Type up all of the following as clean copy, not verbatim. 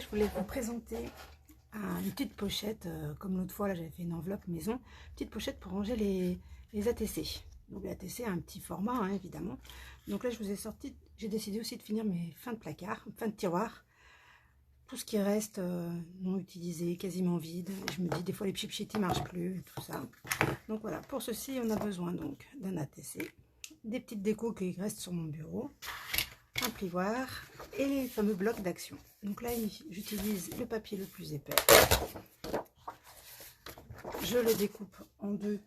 je voulais vous présenter une petite pochette, comme l'autre fois, là j'avais fait une enveloppe maison, petite pochette pour ranger les ATC. Donc les ATC a un petit format, hein, évidemment. Donc là je vous ai sorti, j'ai décidé aussi de finir mes fins de placard, fins de tiroir. Tout ce qui reste non utilisé, quasiment vide. Je me dis des fois les pchit-pchit ne marchent plus, et tout ça. Donc voilà, pour ceci on a besoin donc d'un ATC, des petites décos qui restent sur mon bureau, un plioir et les fameux blocs d'action. Donc là j'utilise le papier le plus épais. Je le découpe en deux.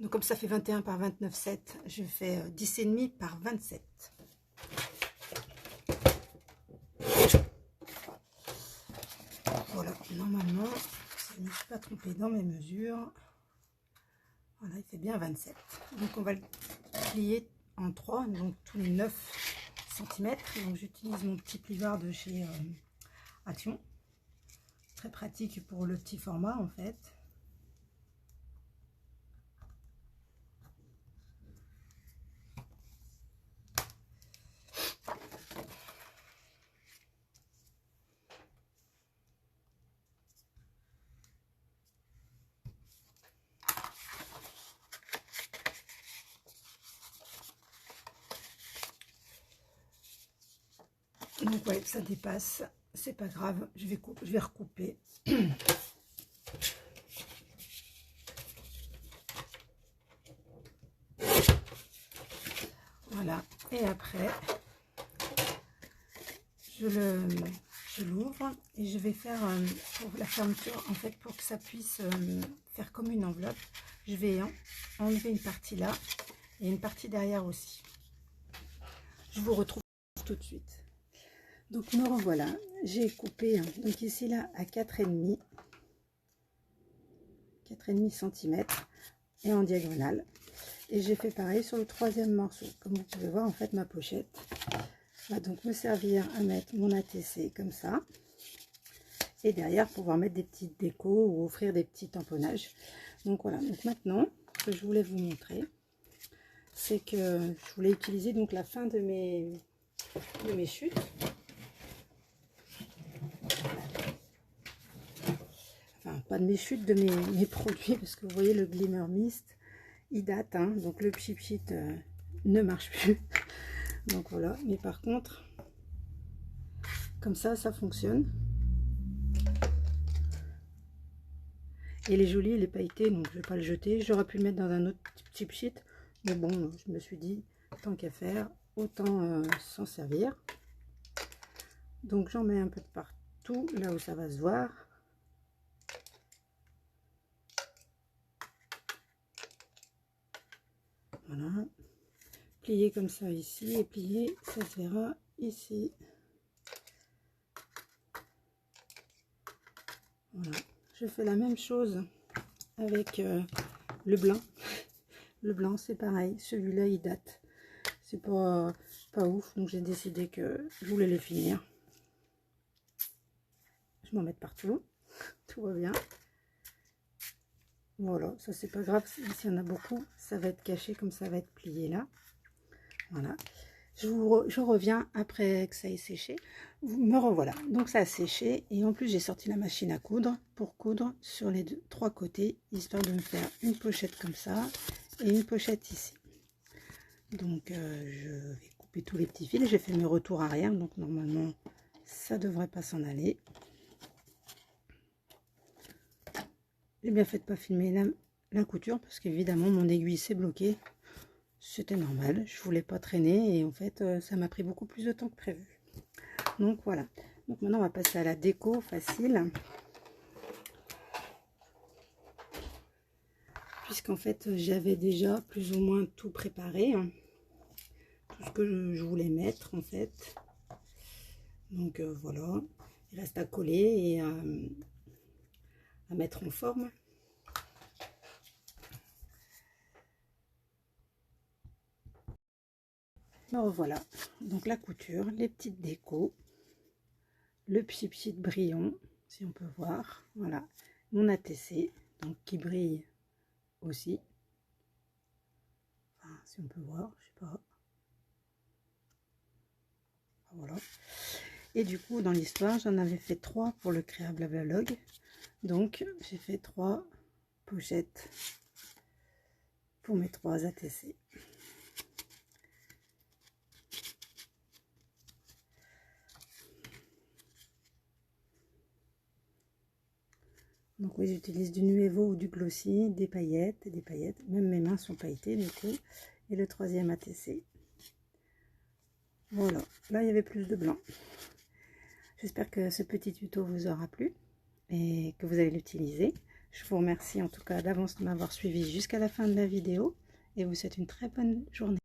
Donc comme ça fait 21 par 29,7, je fais 10,5 par 27. Voilà, normalement, je ne me suis pas trompée dans mes mesures. Voilà, il fait bien 27. Donc on va le plier en 3, donc tous les 9 cm. Donc j'utilise mon petit plioir de chez Action. Très pratique pour le petit format en fait. Donc ouais, ça dépasse, c'est pas grave, je vais recouper. Voilà, et après je l'ouvre et je vais faire pour la fermeture, en fait, pour que ça puisse faire comme une enveloppe, je vais enlever une partie là et une partie derrière aussi. Je vous retrouve tout de suite. Donc me revoilà, j'ai coupé donc ici là à 4,5 cm et en diagonale, et j'ai fait pareil sur le troisième morceau. Comme vous pouvez voir, en fait ma pochette va donc me servir à mettre mon ATC comme ça, et derrière pouvoir mettre des petites décos ou offrir des petits tamponnages. Donc voilà, donc maintenant ce que je voulais vous montrer, c'est que je voulais utiliser donc la fin de mes chutes. Enfin, pas de mes chutes, de mes produits, parce que vous voyez le Glimmer Mist, il date, hein, donc le pchit-pchit ne marche plus. Donc voilà, mais par contre, comme ça fonctionne. Et il est joli, il est pailleté, donc je vais pas le jeter. J'aurais pu le mettre dans un autre pchit-pchit, mais bon, je me suis dit, tant qu'à faire, autant s'en servir. Donc j'en mets un peu de partout, là où ça va se voir. Voilà, plier comme ça ici, et plier, ça se verra ici. Voilà, je fais la même chose avec le blanc. Le blanc c'est pareil, celui-là il date, c'est pas ouf, donc j'ai décidé que je voulais le finir. Je m'en mets partout, tout va bien. Voilà, ça c'est pas grave, s'il y en a beaucoup, ça va être caché comme ça va être plié là. Voilà, je reviens après que ça ait séché. Me revoilà, donc ça a séché, et en plus j'ai sorti la machine à coudre pour coudre sur les trois côtés, histoire de me faire une pochette comme ça et une pochette ici. Donc je vais couper tous les petits fils. J'ai fait mes retours arrière, donc normalement ça devrait pas s'en aller. J'ai bien fait de pas filmer la couture, parce qu'évidemment mon aiguille s'est bloquée. C'était normal, je voulais pas traîner, et en fait ça m'a pris beaucoup plus de temps que prévu. Donc voilà, donc maintenant on va passer à la déco facile, puisqu'en fait j'avais déjà plus ou moins tout préparé, hein, tout ce que je voulais mettre en fait. Donc voilà, il reste à coller et à mettre en forme. Me revoilà, donc la couture, les petites décos, le pchit-pchit brillant, si on peut voir, voilà, mon ATC, donc qui brille aussi, enfin, si on peut voir, je sais pas, voilà, Et du coup, dans l'histoire, j'en avais fait 3 pour le Créa Blablalog. Donc, j'ai fait 3 pochettes pour mes 3 ATC. Donc oui, j'utilise du Nuevo ou du Glossy, des paillettes, même mes mains sont pailletées du coup. Et le 3e ATC. Voilà, là il y avait plus de blanc. J'espère que ce petit tuto vous aura plu et que vous allez l'utiliser. Je vous remercie en tout cas d'avance de m'avoir suivi jusqu'à la fin de la vidéo et vous souhaite une très bonne journée.